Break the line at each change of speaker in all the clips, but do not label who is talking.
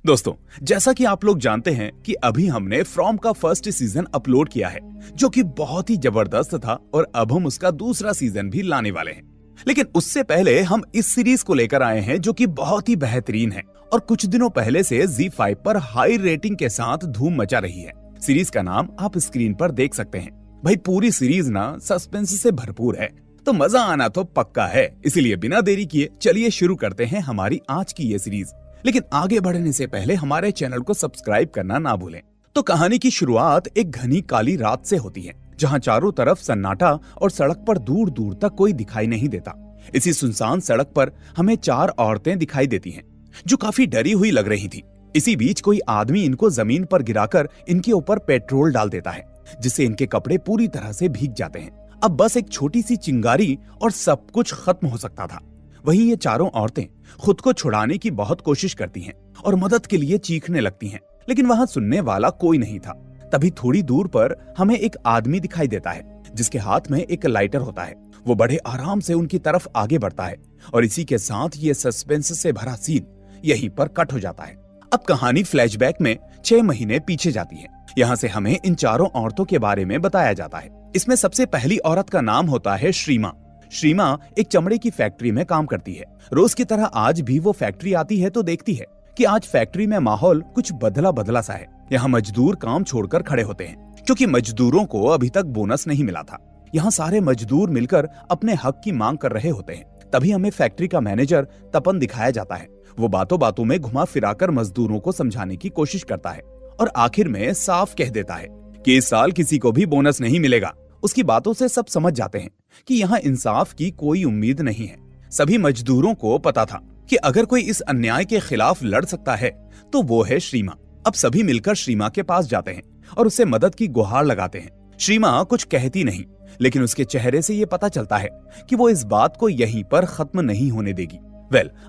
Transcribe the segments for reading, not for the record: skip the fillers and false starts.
दोस्तों, जैसा कि आप लोग जानते हैं कि अभी हमने फ्रॉम का फर्स्ट सीजन अपलोड किया है, जो कि बहुत ही जबरदस्त था और अब हम उसका दूसरा सीजन भी लाने वाले हैं। लेकिन उससे पहले हम इस सीरीज को लेकर आए हैं जो कि बहुत ही बेहतरीन है और कुछ दिनों पहले से ZEE5 पर हाई रेटिंग के साथ धूम मचा रही है। सीरीज का नाम आप स्क्रीन पर देख सकते हैं। भाई पूरी सीरीज ना सस्पेंस से भरपूर है, तो मजा आना तो पक्का है। इसीलिए बिना देरी किए चलिए शुरू करते हैं हमारी आज की ये सीरीज। लेकिन आगे बढ़ने से पहले हमारे चैनल को सब्सक्राइब करना ना भूलें। तो कहानी की शुरुआत एक घनी काली रात से होती है, जहां चारों तरफ सन्नाटा और सड़क पर दूर दूर तक कोई दिखाई नहीं देता। इसी सुनसान सड़क पर हमें 4 औरतें दिखाई देती हैं, जो काफी डरी हुई लग रही थी। इसी बीच कोई आदमी इनको जमीन पर गिराकर इनके ऊपर पेट्रोल डाल देता है, जिससे इनके कपड़े पूरी तरह से भीग जाते हैं। अब बस एक छोटी सी चिंगारी और सब कुछ खत्म हो सकता था। वहीं ये चारों औरतें खुद को छुड़ाने की बहुत कोशिश करती हैं और मदद के लिए चीखने लगती हैं, लेकिन वहां सुनने वाला कोई नहीं था। तभी थोड़ी दूर पर हमें एक आदमी दिखाई देता है, जिसके हाथ में एक लाइटर होता है। वो बड़े आराम से उनकी तरफ आगे बढ़ता है और इसी के साथ ये सस्पेंस से भरा सीन यहीं पर कट हो जाता है। अब कहानी फ्लैशबैक में 6 महीने पीछे जाती है। यहाँ से हमें इन चारों औरतों के बारे में बताया जाता है। इसमें सबसे पहली औरत का नाम होता है श्रीमा। श्रीमा एक चमड़े की फैक्ट्री में काम करती है। रोज की तरह आज भी वो फैक्ट्री आती है तो देखती है कि आज फैक्ट्री में माहौल कुछ बदला बदला सा है। यहाँ मजदूर काम छोड़कर खड़े होते हैं, क्योंकि मजदूरों को अभी तक बोनस नहीं मिला था। यहाँ सारे मजदूर मिलकर अपने हक की मांग कर रहे होते हैं। तभी हमें फैक्ट्री का मैनेजर तपन दिखाया जाता है। वो बातों बातों में घुमा फिराकर मजदूरों को समझाने की कोशिश करता है और आखिर में साफ कह देता है कि इस साल किसी को भी बोनस नहीं मिलेगा। उसकी बातों से सब समझ जाते हैं कि यहाँ इंसाफ की कोई उम्मीद नहीं है। सभी मजदूरों को पता था कि अगर कोई इस अन्याय के खिलाफ लड़ सकता है तो वो है श्रीमा। अब सभी मिलकर श्रीमा के पास जाते हैं और उससे मदद की गुहार लगाते हैं। श्रीमा कुछ कहती नहीं, लेकिन उसके चेहरे से ये पता चलता है कि वो इस बात को यहीं पर खत्म नहीं होने देगी।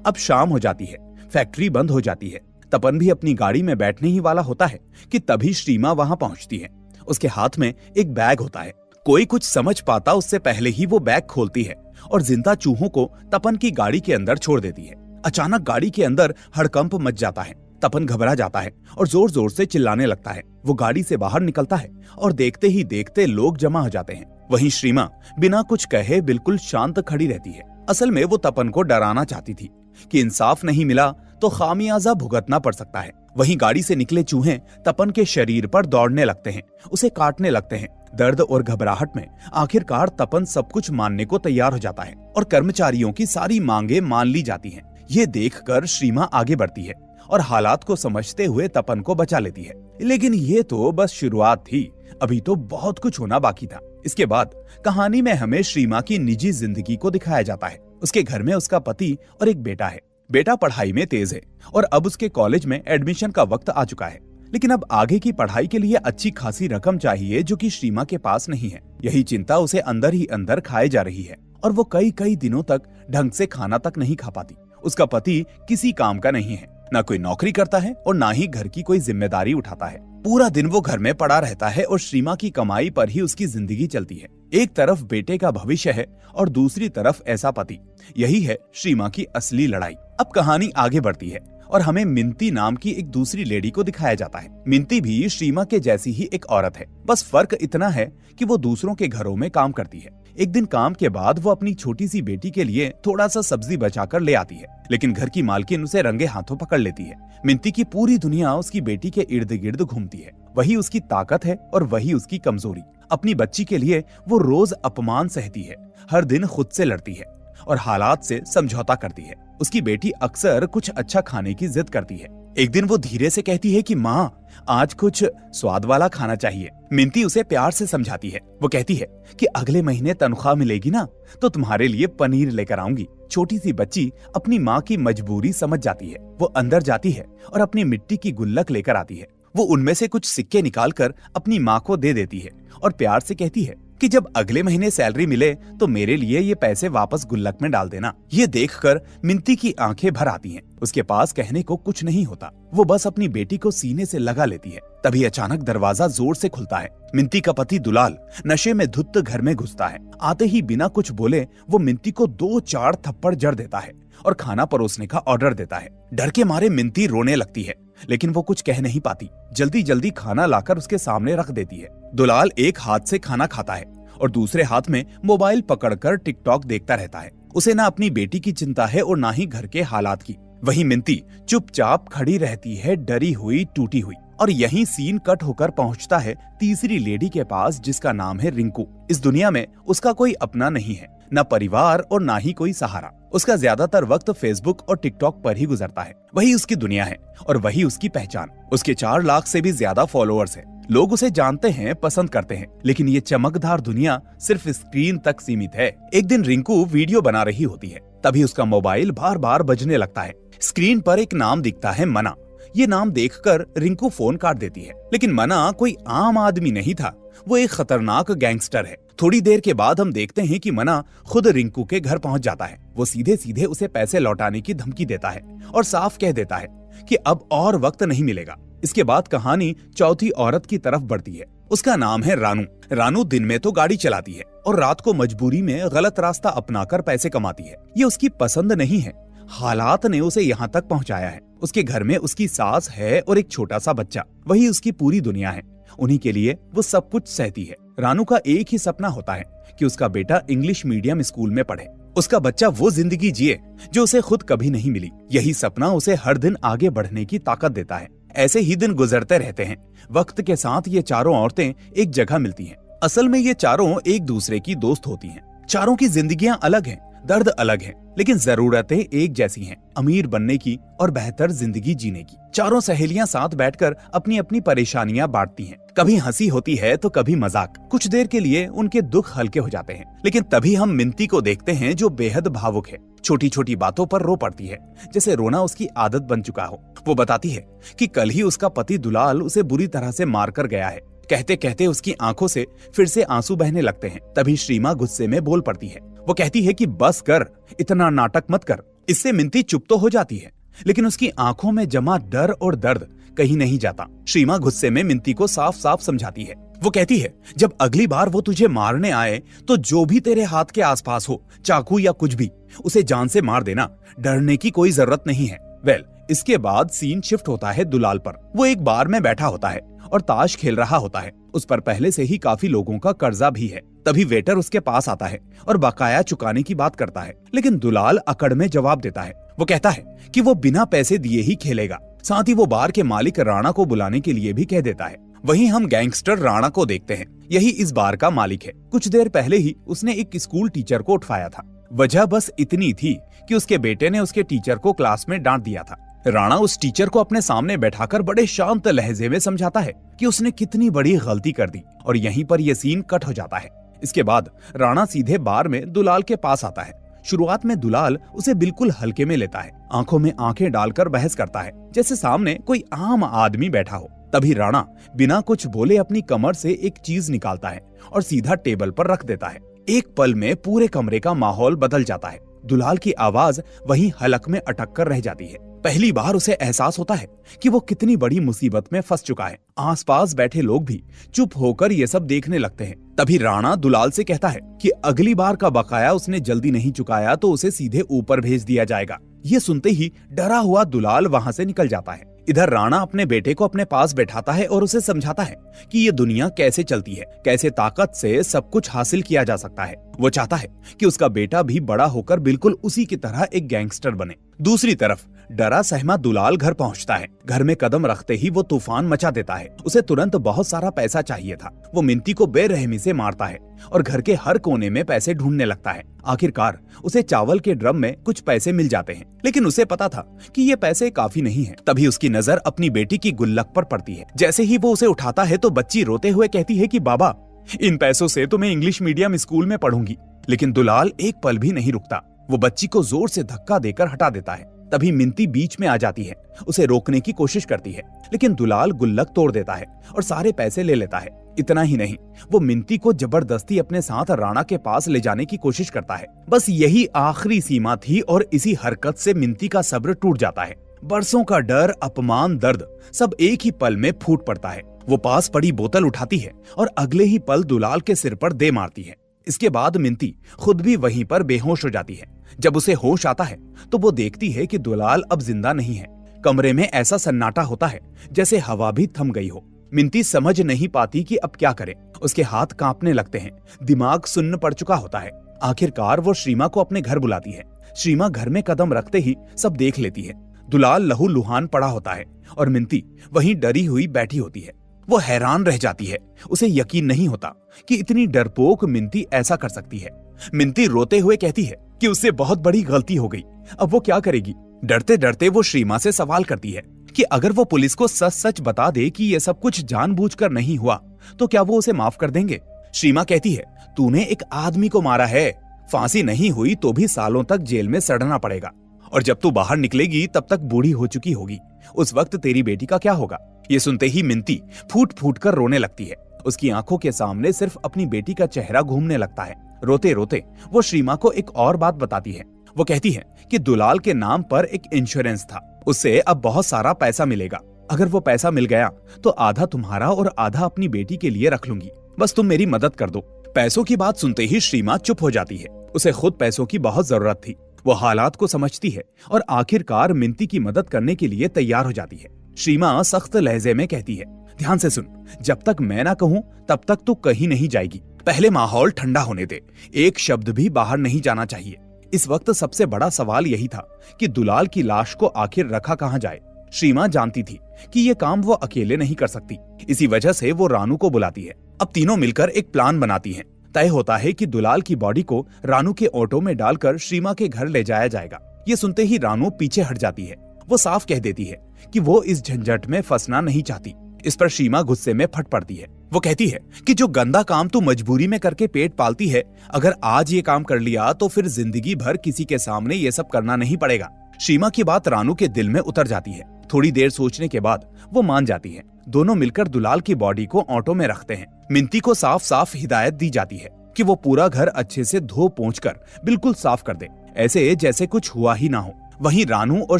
अब शाम हो जाती है, फैक्ट्री बंद हो जाती है। तपन भी अपनी गाड़ी में बैठने ही वाला होता है कि तभी श्रीमा वहां पहुंचती है। उसके हाथ में एक बैग होता है। कोई कुछ समझ पाता उससे पहले ही वो बैग खोलती है और जिंदा चूहों को तपन की गाड़ी के अंदर छोड़ देती है। अचानक गाड़ी के अंदर हड़कंप मच जाता है। तपन घबरा जाता है और जोर जोर से चिल्लाने लगता है। वो गाड़ी से बाहर निकलता है और देखते ही देखते लोग जमा हो जाते हैं। वहीं श्रीमा बिना कुछ कहे बिल्कुल शांत खड़ी रहती है। असल में वो तपन को डराना चाहती थी कि इंसाफ नहीं मिला तो खामियाजा भुगतना पड़ सकता है। वहीं गाड़ी से निकले चूहे तपन के शरीर पर दौड़ने लगते हैं, उसे काटने लगते हैं। दर्द और घबराहट में आखिरकार तपन सब कुछ मानने को तैयार हो जाता है और कर्मचारियों की सारी मांगे मान ली जाती हैं। ये देखकर श्रीमा आगे बढ़ती है और हालात को समझते हुए तपन को बचा लेती है। लेकिन ये तो बस शुरुआत थी, अभी तो बहुत कुछ होना बाकी था। इसके बाद कहानी में हमें श्रीमा की निजी जिंदगी को दिखाया जाता है। उसके घर में उसका पति और एक बेटा है। बेटा पढ़ाई में तेज है और अब उसके कॉलेज में एडमिशन का वक्त आ चुका है, लेकिन अब आगे की पढ़ाई के लिए अच्छी खासी रकम चाहिए, जो कि श्रीमा के पास नहीं है। यही चिंता उसे अंदर ही अंदर खाए जा रही है और वो कई कई दिनों तक ढंग से खाना तक नहीं खा पाती। उसका पति किसी काम का नहीं है, ना कोई नौकरी करता है और ना ही घर की कोई जिम्मेदारी उठाता है। पूरा दिन वो घर में पड़ा रहता है और श्रीमा की कमाई पर ही उसकी जिंदगी चलती है। एक तरफ बेटे का भविष्य है और दूसरी तरफ ऐसा पति। यही है श्रीमा की असली लड़ाई। अब कहानी आगे बढ़ती है और हमें मिंती नाम की एक दूसरी लेडी को दिखाया जाता है। मिंती भी श्रीमा के जैसी ही एक औरत है, बस फर्क इतना है कि वो दूसरों के घरों में काम करती है। एक दिन काम के बाद वो अपनी छोटी सी बेटी के लिए थोड़ा सा सब्जी बचाकर ले आती है, लेकिन घर की मालकिन उसे रंगे हाथों पकड़ लेती है। मिंती की पूरी दुनिया उसकी बेटी के इर्द गिर्द घूमती है। वही उसकी ताकत है और वही उसकी कमजोरी। अपनी बच्ची के लिए वो रोज अपमान सहती है, हर दिन खुद से लड़ती है और हालात से समझौता करती है। उसकी बेटी अक्सर कुछ अच्छा खाने की जिद करती है। एक दिन वो धीरे से कहती है कि माँ, आज कुछ स्वाद वाला खाना चाहिए। मिंती उसे प्यार से समझाती है। वो कहती है कि अगले महीने तनख्वाह मिलेगी ना, तो तुम्हारे लिए पनीर लेकर आऊंगी। छोटी सी बच्ची अपनी माँ की मजबूरी समझ जाती है। वो अंदर जाती है और अपनी मिट्टी की गुल्लक लेकर आती है। वो उनमें से कुछ सिक्के निकालकर अपनी माँ को दे देती है और प्यार से कहती है कि जब अगले महीने सैलरी मिले तो मेरे लिए ये पैसे वापस गुल्लक में डाल देना। ये देखकर मिंती की आंखें भर आती हैं। उसके पास कहने को कुछ नहीं होता, वो बस अपनी बेटी को सीने से लगा लेती है। तभी अचानक दरवाजा जोर से खुलता है। मिंती का पति दुलाल नशे में धुत घर में घुसता है। आते ही बिना कुछ बोले वो मिंती को 2-4 थप्पड़ जड़ देता है और खाना परोसने का ऑर्डर देता है। डर के मारे मिंती रोने लगती है, लेकिन वो कुछ कह नहीं पाती। जल्दी जल्दी खाना लाकर उसके सामने रख देती है। दुलाल एक हाथ से खाना खाता है और दूसरे हाथ में मोबाइल पकड़कर टिकटॉक देखता रहता है। उसे ना अपनी बेटी की चिंता है और ना ही घर के हालात की। वहीं मिंती चुपचाप खड़ी रहती है, डरी हुई, टूटी हुई। और यहीं सीन कट होकर पहुंचता है तीसरी लेडी के पास, जिसका नाम है रिंकू। इस दुनिया में उसका कोई अपना नहीं है, न परिवार और ना ही कोई सहारा। उसका ज्यादातर वक्त फेसबुक और टिकटॉक पर ही गुजरता है। वही उसकी दुनिया है और वही उसकी पहचान। उसके 4 लाख से भी ज्यादा फॉलोअर्स हैं। लोग उसे जानते हैं, पसंद करते हैं, लेकिन ये चमकदार दुनिया सिर्फ स्क्रीन तक सीमित है। एक दिन रिंकू वीडियो बना रही होती है, तभी उसका मोबाइल बार बार बजने लगता है। स्क्रीन पर एक नाम दिखता है, मना। ये नाम देखकर रिंकू फोन काट देती है, लेकिन मना कोई आम आदमी नहीं था, वो एक खतरनाक गैंगस्टर है। थोड़ी देर के बाद हम देखते हैं कि मना खुद रिंकू के घर पहुंच जाता है। वो सीधे सीधे उसे पैसे लौटाने की धमकी देता है और साफ कह देता है कि अब और वक्त नहीं मिलेगा। इसके बाद कहानी चौथी औरत की तरफ बढ़ती है। उसका नाम है रानू। रानू दिन में तो गाड़ी चलाती है और रात को मजबूरी में गलत रास्ता अपनाकर पैसे कमाती है। ये उसकी पसंद नहीं है, हालात ने उसे यहाँ तक पहुँचाया है। उसके घर में उसकी सास है और एक छोटा सा बच्चा, वही उसकी पूरी दुनिया है। उन्हीं के लिए वो सब कुछ सहती है। रानू का एक ही सपना होता है कि उसका बेटा इंग्लिश मीडियम स्कूल में पढ़े, उसका बच्चा वो जिंदगी जिए जो उसे खुद कभी नहीं मिली। यही सपना उसे हर दिन आगे बढ़ने की ताकत देता है। ऐसे ही दिन गुजरते रहते हैं। वक्त के साथ ये चारों औरतें एक जगह मिलती हैं। असल में ये चारों एक दूसरे की दोस्त होती हैं। चारों की जिंदगियां अलग हैं, दर्द अलग है, लेकिन जरूरतें एक जैसी हैं, अमीर बनने की और बेहतर जिंदगी जीने की। चारों सहेलियां साथ बैठकर अपनी अपनी परेशानियां बांटती हैं। कभी हंसी होती है तो कभी मजाक। कुछ देर के लिए उनके दुख हल्के हो जाते हैं, लेकिन तभी हम मिंती को देखते हैं जो बेहद भावुक है। छोटी छोटी बातों पर रो पड़ती है, जैसे रोना उसकी आदत बन चुका हो। वो बताती है कि कल ही उसका पति दुलाल उसे बुरी तरह से मार कर गया है। कहते कहते उसकी आंखों से फिर से आंसू बहने लगते हैं। तभी श्रीमा गुस्से में बोल पड़ती है। वो कहती है कि बस कर, इतना नाटक मत कर। इससे मिंती चुप तो हो जाती है, लेकिन उसकी आंखों में जमा डर और दर्द कहीं नहीं जाता। श्रीमा गुस्से में मिंती को साफ साफ समझाती है। वो कहती है, जब अगली बार वो तुझे मारने आए तो जो भी तेरे हाथ के आसपास हो, चाकू या कुछ भी, उसे जान से मार देना। डरने की कोई जरूरत नहीं है। वेल, इसके बाद सीन शिफ्ट होता है दुलाल पर। वो एक बार में बैठा होता है और ताश खेल रहा होता है। उस पर पहले से ही काफी लोगों का कर्जा भी है। तभी वेटर उसके पास आता है और बकाया चुकाने की बात करता है, लेकिन दुलाल अकड़ में जवाब देता है। वो कहता है कि वो बिना पैसे दिए ही खेलेगा। साथ ही वो बार के मालिक राणा को बुलाने के लिए भी कह देता है। वहीं हम गैंगस्टर राणा को देखते हैं। यही इस बार का मालिक है। कुछ देर पहले ही उसने एक स्कूल टीचर को उठवाया था। वजह बस इतनी थी कि उसके बेटे ने उसके टीचर को क्लास में डांट दिया था। राणा उस टीचर को अपने सामने बैठाकर बड़े शांत लहजे में समझाता है कि उसने कितनी बड़ी गलती कर दी, और यहीं पर यह सीन कट हो जाता है। इसके बाद राणा सीधे बार में दुलाल के पास आता है। शुरुआत में दुलाल उसे बिल्कुल हल्के में लेता है, आंखों में आंखें डालकर बहस करता है जैसे सामने कोई आम आदमी बैठा हो। तभी राणा बिना कुछ बोले अपनी कमर से एक चीज निकालता है और सीधा टेबल पर रख देता है। एक पल में पूरे कमरे का माहौल बदल जाता है। दुलाल की आवाज वहीं हलक में अटक कर रह जाती है। पहली बार उसे एहसास होता है कि वो कितनी बड़ी मुसीबत में फंस चुका है। आसपास बैठे लोग भी चुप होकर ये सब देखने लगते हैं। तभी राणा दुलाल से कहता है कि अगली बार का बकाया उसने जल्दी नहीं चुकाया तो उसे सीधे ऊपर भेज दिया जाएगा। ये सुनते ही डरा हुआ दुलाल वहां से निकल जाता है। इधर राणा अपने बेटे को अपने पास बैठाता है और उसे समझाता है कि ये दुनिया कैसे चलती है, कैसे ताकत से सब कुछ हासिल किया जा सकता है। वो चाहता है कि उसका बेटा भी बड़ा होकर बिल्कुल उसी की तरह एक गैंगस्टर बने। दूसरी तरफ डरा सहमा दुलाल घर पहुंचता है। घर में कदम रखते ही वो तूफान मचा देता है। उसे तुरंत बहुत सारा पैसा चाहिए था। वो मिंती को बेरहमी से मारता है और घर के हर कोने में पैसे ढूंढने लगता है। आखिरकार उसे चावल के ड्रम में कुछ पैसे मिल जाते हैं, लेकिन उसे पता था कि ये पैसे काफी नहीं है। तभी उसकी नजर अपनी बेटी की गुल्लक पर पड़ती है। जैसे ही वो उसे उठाता है तो बच्ची रोते हुए कहती है कि बाबा, इन पैसों से तो मैं इंग्लिश मीडियम स्कूल में पढ़ूंगी। लेकिन दुलाल एक पल भी नहीं रुकता। वो बच्ची को जोर से धक्का देकर हटा देता है। तभी मिंती बीच में आ जाती है, उसे रोकने की कोशिश करती है, लेकिन दुलाल गुल्लक तोड़ देता है और सारे पैसे ले लेता है। इतना ही नहीं, वो मिंती को जबरदस्ती अपने साथ राणा के पास ले जाने की कोशिश करता है। बस यही आखिरी सीमा थी और इसी हरकत से मिंती का सब्र टूट जाता है। बरसों का डर, अपमान, दर्द सब एक ही पल में फूट पड़ता है। वो पास पड़ी बोतल उठाती है और अगले ही पल दुलाल के सिर पर दे मारती है। इसके बाद मिंती खुद भी वहीं पर बेहोश हो जाती है। जब उसे होश आता है तो वो देखती है कि दुलाल अब जिंदा नहीं है। कमरे में ऐसा सन्नाटा होता है जैसे हवा भी थम गई हो। मिंती समझ नहीं पाती कि अब क्या करे। उसके हाथ कांपने लगते हैं, दिमाग सुन्न पड़ चुका होता है। आखिरकार वो श्रीमा को अपने घर बुलाती है। श्रीमा घर में कदम रखते ही सब देख लेती है। दुलाल लहू लुहान पड़ा होता है और मिंती वहीं डरी हुई बैठी होती है। वो हैरान रह जाती है। उसे यकीन नहीं होता कि इतनी डरपोक मिंती ऐसा कर सकती है। मिंती रोते हुए कहती है कि उससे बहुत बड़ी गलती हो गई, अब वो क्या करेगी। डरते डरते वो श्रीमा से सवाल करती है कि अगर वो पुलिस को सच सच बता दे कि ये सब कुछ जानबूझकर नहीं हुआ तो क्या वो उसे माफ कर देंगे। श्रीमा कहती है, तूने एक आदमी को मारा है, फांसी नहीं हुई तो भी सालों तक जेल में सड़ना पड़ेगा, और जब तू बाहर निकलेगी तब तक बूढ़ी हो चुकी होगी, उस वक्त तेरी बेटी का क्या होगा। ये सुनते ही मिंती फूट फूट कर रोने लगती है। उसकी आंखों के सामने सिर्फ अपनी बेटी का चेहरा घूमने लगता है। रोते रोते वो श्रीमा को एक और बात बताती है। वो कहती है कि दुलाल के नाम पर एक इंश्योरेंस था, उससे अब बहुत सारा पैसा मिलेगा। अगर वो पैसा मिल गया तो आधा तुम्हारा और आधा अपनी बेटी के लिए रख लूंगी, बस तुम मेरी मदद कर दो। पैसों की बात सुनते ही श्रीमा चुप हो जाती है। उसे खुद पैसों की बहुत जरूरत थी। वो हालात को समझती है और आखिरकार मिंती की मदद करने के लिए तैयार हो जाती है। श्रीमा सख्त लहजे में कहती है, ध्यान से सुन, जब तक मैं ना कहूं तब तक तू कहीं नहीं जाएगी। पहले माहौल ठंडा होने दे, एक शब्द भी बाहर नहीं जाना चाहिए। इस वक्त सबसे बड़ा सवाल यही था कि दुलाल की लाश को आखिर रखा कहां जाए। श्रीमा जानती थी कि ये काम वो अकेले नहीं कर सकती, इसी वजह से वो रानू को बुलाती है। अब तीनों मिलकर एक प्लान बनाती हैं। तय होता है कि दुलाल की बॉडी को रानू के ऑटो में डालकर श्रीमा के घर ले जाया जाएगा। ये सुनते ही रानू पीछे हट जाती है। वो साफ कह देती है कि वो इस झंझट में फंसना नहीं चाहती। इस पर श्रीमा गुस्से में फट पड़ती है। वो कहती है कि जो गंदा काम तू मजबूरी में करके पेट पालती है, अगर आज ये काम कर लिया तो फिर जिंदगी भर किसी के सामने ये सब करना नहीं पड़ेगा। श्रीमा की बात रानू के दिल में उतर जाती है। थोड़ी देर सोचने के बाद वो मान जाती है। दोनों मिलकर दुलाल की बॉडी को ऑटो में रखते हैं। मिंती को साफ साफ हिदायत दी जाती है कि वो पूरा घर अच्छे से धो पोंछकर बिल्कुल साफ कर दे, ऐसे जैसे कुछ हुआ ही ना हो। वहीं रानू और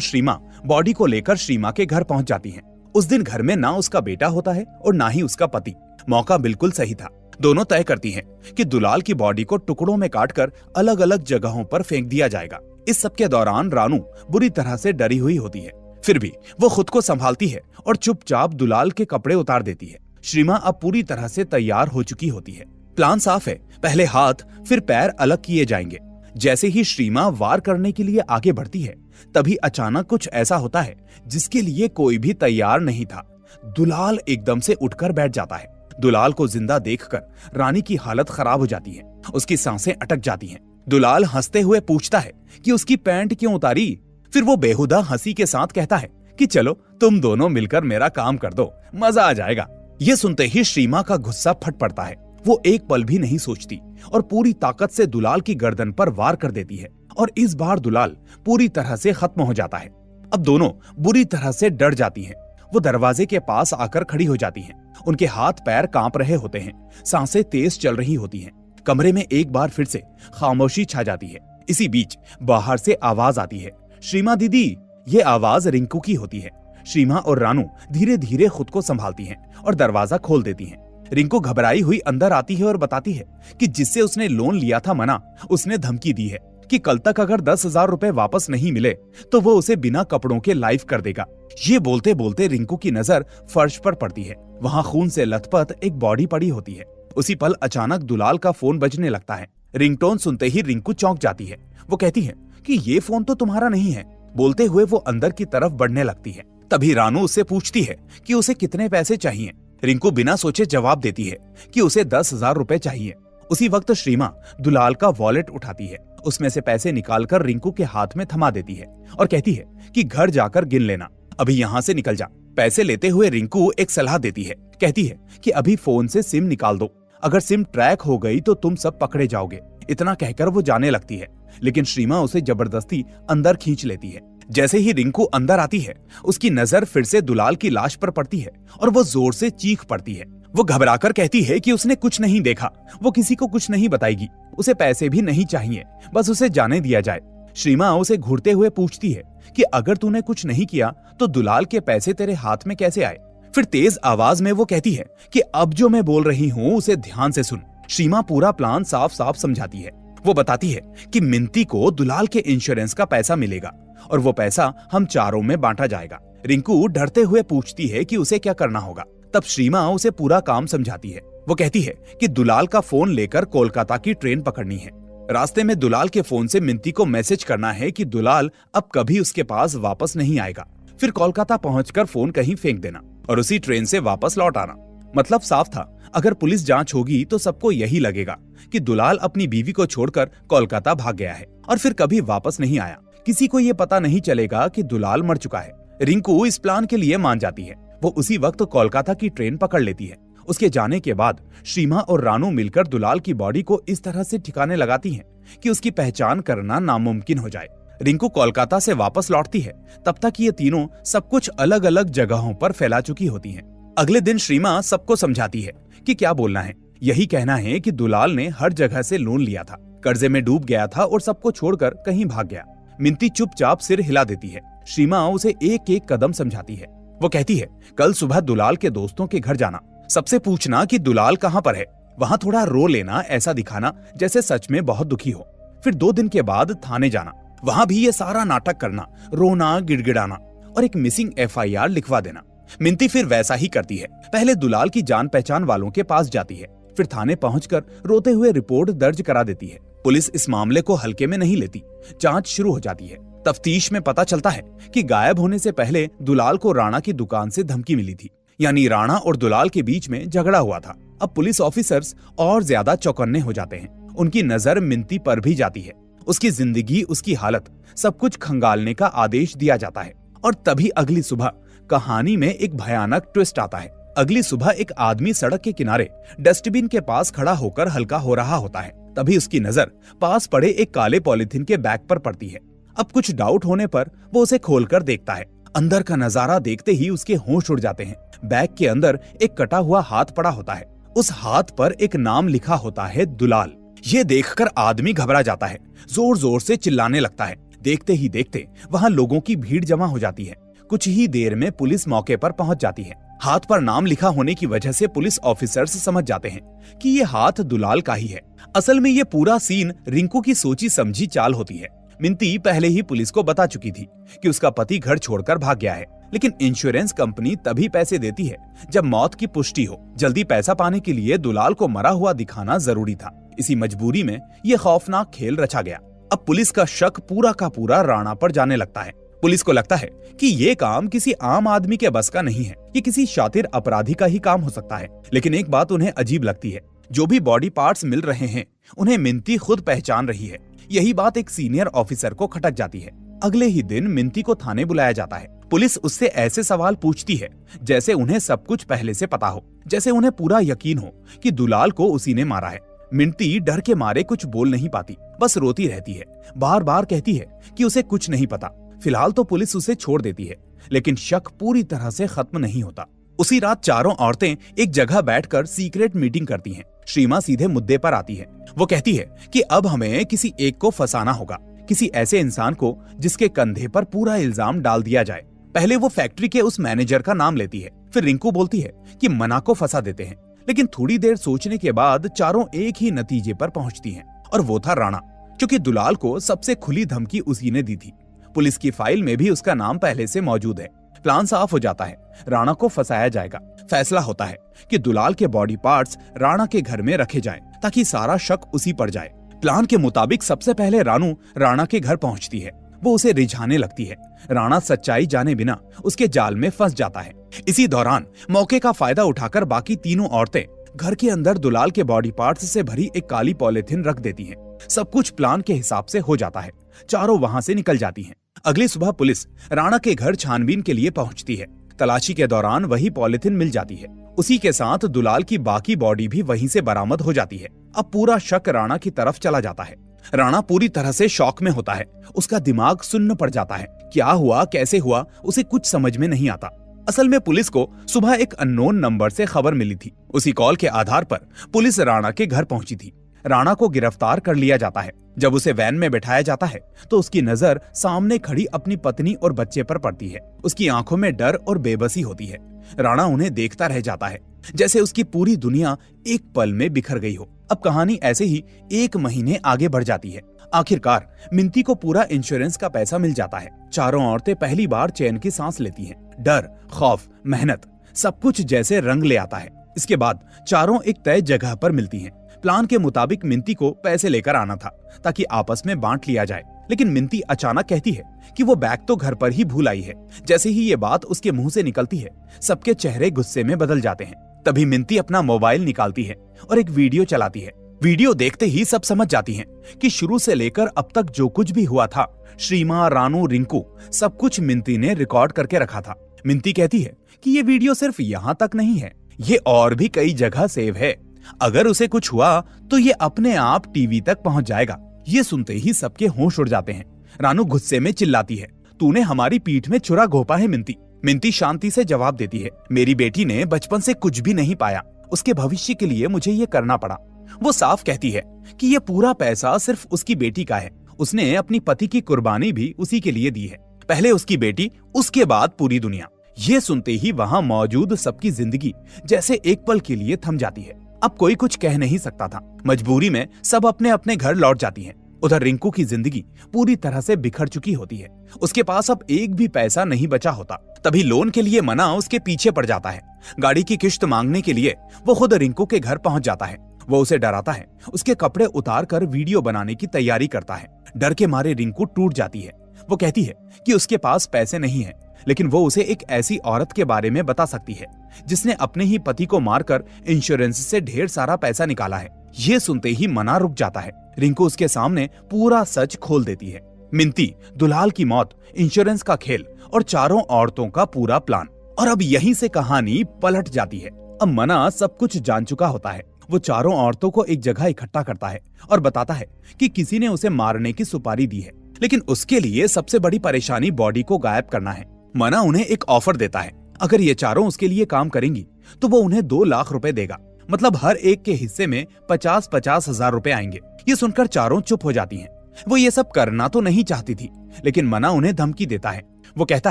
श्रीमा बॉडी को लेकर श्रीमा के घर पहुंच जाती हैं। उस दिन घर में ना उसका बेटा होता है और ना ही उसका पति। मौका बिल्कुल सही था। दोनों तय करती हैं कि दुलाल की बॉडी को टुकड़ों में काटकर अलग अलग जगहों पर फेंक दिया जाएगा। इस सब के दौरान रानू बुरी तरह से डरी हुई होती है, फिर भी वो खुद को संभालती है और चुपचाप दुलाल के कपड़े उतार देती है। श्रीमा अब पूरी तरह से तैयार हो चुकी होती है। प्लान साफ है, पहले हाथ फिर पैर अलग किए जाएंगे। जैसे ही श्रीमा वार करने के लिए आगे बढ़ती है, तभी अचानक कुछ ऐसा होता है जिसके लिए कोई भी तैयार नहीं था। दुलाल एकदम से उठकर बैठ जाता है। दुलाल को जिंदा देखकर रानी की हालत खराब हो जाती है। उसकी सांसें अटक जाती हैं। दुलाल हंसते हुए पूछता है कि उसकी पैंट क्यों उतारी। फिर वो बेहुदा हंसी के साथ कहता है कि चलो तुम दोनों मिलकर मेरा काम कर दो, मजा आ जाएगा। ये सुनते ही श्रीमा का गुस्सा फट पड़ता है। वो एक पल भी नहीं सोचती और पूरी ताकत से दुलाल की गर्दन पर वार कर देती है और इस बार दुलाल पूरी तरह से खत्म हो जाता है। अब दोनों बुरी तरह से डर जाती हैं। वो दरवाजे के पास आकर खड़ी हो जाती हैं। उनके हाथ पैर कांप रहे होते हैं, सांसें तेज चल रही होती हैं। कमरे में एक बार फिर से खामोशी छा जाती है। इसी बीच बाहर से आवाज आती है, श्रीमा दीदी। ये आवाज रिंकू की होती है। श्रीमा और रानू धीरे धीरे खुद को संभालती हैं और दरवाजा खोल देती हैं। रिंकू घबराई हुई अंदर आती है और बताती है कि जिससे उसने लोन लिया था मना, उसने धमकी दी है कि कल तक अगर 10,000 रुपए वापस नहीं मिले तो वो उसे बिना कपड़ों के लाइव कर देगा। ये बोलते बोलते रिंकू की नजर फर्श पर पड़ती है। वहाँ खून से लथपथ एक बॉडी पड़ी होती है। उसी पल अचानक दुलाल का फोन बजने लगता है। रिंगटोन सुनते ही रिंकू चौंक जाती है। वो कहती है कि ये फोन तो तुम्हारा नहीं है। बोलते हुए वो अंदर की तरफ बढ़ने लगती है। तभी रानू उससे पूछती है कि उसे कितने पैसे चाहिए। रिंकू बिना सोचे जवाब देती है कि उसे 10,000 रुपए चाहिए। उसी वक्त श्रीमा दुलाल का वॉलेट उठाती है। उसमें से पैसे निकालकर रिंकू के हाथ में थमा देती है और कहती है कि घर जाकर गिन लेना, अभी यहाँ से निकल जा। पैसे लेते हुए रिंकू एक सलाह देती है। कहती है कि अभी फोन से सिम निकाल दो, अगर सिम ट्रैक हो गई तो तुम सब पकड़े जाओगे। इतना कहकर वो जाने लगती है, लेकिन श्रीमा उसे जबरदस्ती अंदर खींच लेती है। जैसे ही रिंकू अंदर आती है, उसकी नजर फिर से दुलाल की लाश पर पड़ती है और वो जोर से चीख पड़ती है। वो घबराकर कहती है कि उसने कुछ नहीं देखा, वो किसी को कुछ नहीं बताएगी, उसे पैसे भी नहीं चाहिए, बस उसे जाने दिया जाए। श्रीमा उसे घूरते हुए पूछती है कि अगर तूने कुछ नहीं किया तो दुलाल के पैसे तेरे हाथ में कैसे आए। फिर तेज आवाज में वो कहती है कि अब जो मैं बोल रही हूँ उसे ध्यान से सुन। सीमा पूरा प्लान साफ साफ समझाती है। वो बताती है कि मिंती को दुलाल के इंश्योरेंस का पैसा मिलेगा और वो पैसा हम चारों में बांटा जाएगा। रिंकू डरते हुए पूछती है कि उसे क्या करना होगा। तब सीमा उसे पूरा काम समझाती है। वो कहती है कि दुलाल का फोन लेकर कोलकाता की ट्रेन पकड़नी है। रास्ते में दुलाल के फोन से मिंती को मैसेज करना है कि दुलाल अब कभी उसके पास वापस नहीं आएगा। फिर कोलकाता पहुंचकर फोन कहीं फेंक देना और उसी ट्रेन से वापस लौट आना। मतलब साफ था, अगर पुलिस जांच होगी तो सबको यही लगेगा कि दुलाल अपनी बीवी को छोड़कर कोलकाता भाग गया है और फिर कभी वापस नहीं आया। किसी को ये पता नहीं चलेगा कि दुलाल मर चुका है। रिंकू इस प्लान के लिए मान जाती है। वो उसी वक्त कोलकाता की ट्रेन पकड़ लेती है। उसके जाने के बाद सीमा और रानू मिलकर दुलाल की बॉडी को इस तरह से ठिकाने लगाती हैं कि उसकी पहचान करना नामुमकिन हो जाए। रिंकू कोलकाता से वापस लौटती है। तब तक ये तीनों सब कुछ अलग अलग जगहों पर फैला चुकी होती हैं। अगले दिन सीमा सबको समझाती है कि क्या बोलना है। यही कहना है कि दुलाल ने हर जगह से लोन लिया था, कर्जे में डूब गया था और सबको छोड़कर कहीं भाग गया। मिंती चुपचाप सिर हिला देती है। सीमा उसे एक एक कदम समझाती है। वो कहती है, कल सुबह दुलाल के दोस्तों के घर जाना, सबसे पूछना कि दुलाल कहाँ पर है। वहाँ थोड़ा रो लेना, ऐसा दिखाना जैसे सच में बहुत दुखी हो। फिर 2 दिन के बाद थाने जाना, वहाँ भी ये सारा नाटक करना, रोना, गिड़गिड़ाना और एक मिसिंग FIR लिखवा देना। मिंती फिर वैसा ही करती है। पहले दुलाल की जान पहचान वालों के पास जाती है, फिर थाने पहुंचकर रोते हुए रिपोर्ट दर्ज करा देती है। पुलिस इस मामले को हल्के में नहीं लेती। जांच शुरू हो जाती है। तफ्तीश में पता चलता है कि गायब होने से पहले दुलाल को राणा की दुकान से धमकी मिली थी, यानी राणा और दुलाल के बीच में झगड़ा हुआ था। अब पुलिस ऑफिसर्स और ज्यादा चौकन्ने हो जाते हैं। उनकी नजर मिंती पर भी जाती है। उसकी जिंदगी, उसकी हालत, सब कुछ खंगालने का आदेश दिया जाता है। और तभी अगली सुबह कहानी में एक भयानक ट्विस्ट आता है। अगली सुबह एक आदमी सड़क के किनारे डस्टबिन के पास खड़ा होकर हल्का हो रहा होता है। तभी उसकी नजर पास पड़े एक काले पॉलिथीन के बैग पर पड़ती है। अब कुछ डाउट होने पर वो उसे खोलकर देखता है। अंदर का नजारा देखते ही उसके होश उड़ जाते हैं। बैग के अंदर एक कटा हुआ हाथ पड़ा होता है। उस हाथ पर एक नाम लिखा होता है, दुलाल। ये देखकर आदमी घबरा जाता है, जोर जोर से चिल्लाने लगता है। देखते ही देखते वहाँ लोगों की भीड़ जमा हो जाती है। कुछ ही देर में पुलिस मौके पर पहुंच जाती है। हाथ पर नाम लिखा होने की वजह से पुलिस ऑफिसर्स समझ जाते हैं कि ये हाथ दुलाल का ही है। असल में ये पूरा सीन रिंकू की सोची समझी चाल होती है। मिंती पहले ही पुलिस को बता चुकी थी कि उसका पति घर छोड़कर भाग गया है, लेकिन इंश्योरेंस कंपनी तभी पैसे देती है जब मौत की पुष्टि हो। जल्दी पैसा पाने के लिए दुलाल को मरा हुआ दिखाना जरूरी था। इसी मजबूरी में ये खौफनाक खेल रचा गया। अब पुलिस का शक पूरा का पूरा राणा पर जाने लगता है। पुलिस को लगता है कि ये काम किसी आम आदमी के बस का नहीं है, ये किसी शातिर अपराधी का ही काम हो सकता है। लेकिन एक बात उन्हें अजीब लगती है, जो भी बॉडी पार्ट्स मिल रहे हैं उन्हें मिंती खुद पहचान रही है। यही बात एक सीनियर ऑफिसर को खटक जाती है। अगले ही दिन मिंती को थाने बुलाया जाता है। पुलिस उससे ऐसे सवाल पूछती है जैसे उन्हें सब कुछ पहले से पता हो, जैसे उन्हें पूरा यकीन हो कि दुलाल को उसी ने मारा है। मिंती डर के मारे कुछ बोल नहीं पाती, बस रोती रहती है। बार बार कहती है कि उसे कुछ नहीं पता। फिलहाल तो पुलिस उसे छोड़ देती है, लेकिन शक पूरी तरह से खत्म नहीं होता। उसी रात चारों औरतें एक जगह बैठकर सीक्रेट मीटिंग करती हैं। सीमा सीधे मुद्दे पर आती है। वो कहती है कि अब हमें किसी एक को फंसाना होगा, किसी ऐसे इंसान को जिसके कंधे पर पूरा इल्जाम डाल दिया जाए। पहले वो फैक्ट्री के उस मैनेजर का नाम लेती है। फिर रिंकू बोलती है कि मना को फंसा देते हैं, लेकिन थोड़ी देर सोचने के बाद चारों एक ही नतीजे पर पहुंचती हैं, और वो था राणा, क्योंकि दुलाल को सबसे खुली धमकी उसी ने दी थी। पुलिस की फाइल में भी उसका नाम पहले से मौजूद है। प्लान साफ हो जाता है, राणा को फंसाया जाएगा। फैसला होता है कि दुलाल के बॉडी पार्ट्स राणा के घर में रखे जाएं, ताकि सारा शक उसी पर जाए। प्लान के मुताबिक सबसे पहले रानू राणा के घर पहुंचती है। वो उसे रिझाने लगती है। राणा सच्चाई जाने बिना उसके जाल में फंस जाता है। इसी दौरान मौके का फायदा उठाकर बाकी तीनों औरतें घर के अंदर दुलाल के बॉडी पार्ट्स से भरी एक काली पॉलिथीन रख देती हैं। सब कुछ प्लान के हिसाब से हो जाता है। चारों वहां से निकल जाती हैं। अगली सुबह पुलिस राणा के घर छानबीन के लिए पहुंचती है। तलाशी के दौरान वही पॉलिथीन मिल जाती है। उसी के साथ दुलाल की बाकी बॉडी भी वहीं से बरामद हो जाती है। अब पूरा शक राणा की तरफ चला जाता है। राणा पूरी तरह से शॉक में होता है। उसका दिमाग सुन्न पड़ जाता है। क्या हुआ, कैसे हुआ, उसे कुछ समझ में नहीं आता। असल में पुलिस को सुबह एक अननोन नंबर से खबर मिली थी। उसी कॉल के आधार पर पुलिस राणा के घर पहुंची थी। राणा को गिरफ्तार कर लिया जाता है। जब उसे वैन में बैठाया जाता है तो उसकी नजर सामने खड़ी अपनी पत्नी और बच्चे पर पड़ती है। उसकी आंखों में डर और बेबसी होती है। राणा उन्हें देखता रह जाता है। जैसे उसकी पूरी दुनिया एक पल में बिखर गई हो। अब कहानी ऐसे ही 1 महीने आगे बढ़ जाती है। आखिरकार मिंती को पूरा इंश्योरेंस का पैसा मिल जाता है। चारों औरतें पहली बार चैन की सांस लेती हैं। डर, खौफ, मेहनत सब कुछ जैसे रंग ले आता है। इसके बाद चारों एक तय जगह पर मिलती हैं। प्लान के मुताबिक मिंती को पैसे लेकर आना था ताकि आपस में बांट लिया जाए, लेकिन मिंती अचानक कहती है कि वो बैग तो घर पर ही भूल आई है। जैसे ही ये बात उसके मुंह से निकलती है, सबके चेहरे गुस्से में बदल जाते हैं। तभी मिंती अपना मोबाइल निकालती है और एक वीडियो चलाती है। वीडियो देखते ही सब समझ जाती हैं कि शुरू से लेकर अब तक जो कुछ भी हुआ था, श्रीमा, रानू, रिंकू, सब कुछ मिंती ने रिकॉर्ड करके रखा था। मिंती कहती है कि ये वीडियो सिर्फ यहाँ तक नहीं है, ये और भी कई जगह सेव है। अगर उसे कुछ हुआ तो ये अपने आप टीवी तक पहुंच जाएगा। ये सुनते ही सबके होश उड़ जाते हैं। रानू गुस्से में चिल्लाती है, तूने हमारी पीठ में छुरा घोंपा है मिंती। मिंती शांति से जवाब देती है, मेरी बेटी ने बचपन से कुछ भी नहीं पाया, उसके भविष्य के लिए मुझे ये करना पड़ा। वो साफ कहती है कि ये पूरा पैसा सिर्फ उसकी बेटी का है। उसने अपनी पति की कुर्बानी भी उसी के लिए दी है। पहले उसकी बेटी, उसके बाद पूरी दुनिया। ये सुनते ही वहां मौजूद सबकी जिंदगी जैसे एक पल के लिए थम जाती है। अब कोई कुछ कह नहीं सकता था। मजबूरी में सब अपने अपने घर लौट जाती हैं। उधर रिंकू की जिंदगी पूरी तरह से बिखर चुकी होती है। उसके पास अब एक भी पैसा नहीं बचा होता। तभी लोन के लिए मना उसके पीछे पड़ जाता है। गाड़ी की किश्त मांगने के लिए वो खुद रिंकू के घर पहुंच जाता है। वो उसे डराता है, उसके कपड़े उतार कर वीडियो बनाने की तैयारी करता है। डर के मारे रिंकू टूट जाती है। वो कहती है कि उसके पास पैसे नहीं है, लेकिन वो उसे एक ऐसी औरत के बारे में बता सकती है जिसने अपने ही पति को मारकर इंश्योरेंस से ढेर सारा पैसा निकाला है। ये सुनते ही मना रुक जाता है। रिंकू उसके सामने पूरा सच खोल देती है। मिंती, दुलाल की मौत, इंश्योरेंस का खेल और चारों औरतों का पूरा प्लान। और अब यहीं से कहानी पलट जाती है। अब मना सब कुछ जान चुका होता है। वो चारों औरतों को एक जगह इकट्ठा करता है और बताता है कि किसी ने उसे मारने की सुपारी दी है, लेकिन उसके लिए सबसे बड़ी परेशानी बॉडी को गायब करना है। मना उन्हें एक ऑफर देता है, अगर ये चारों उसके लिए काम करेंगी तो वो उन्हें 2 लाख रुपए देगा। मतलब हर एक के हिस्से में 50-50 हजार रुपए आएंगे। ये सुनकर चारों चुप हो जाती हैं। वो ये सब करना तो नहीं चाहती थी, लेकिन मना उन्हें धमकी देता है। वो कहता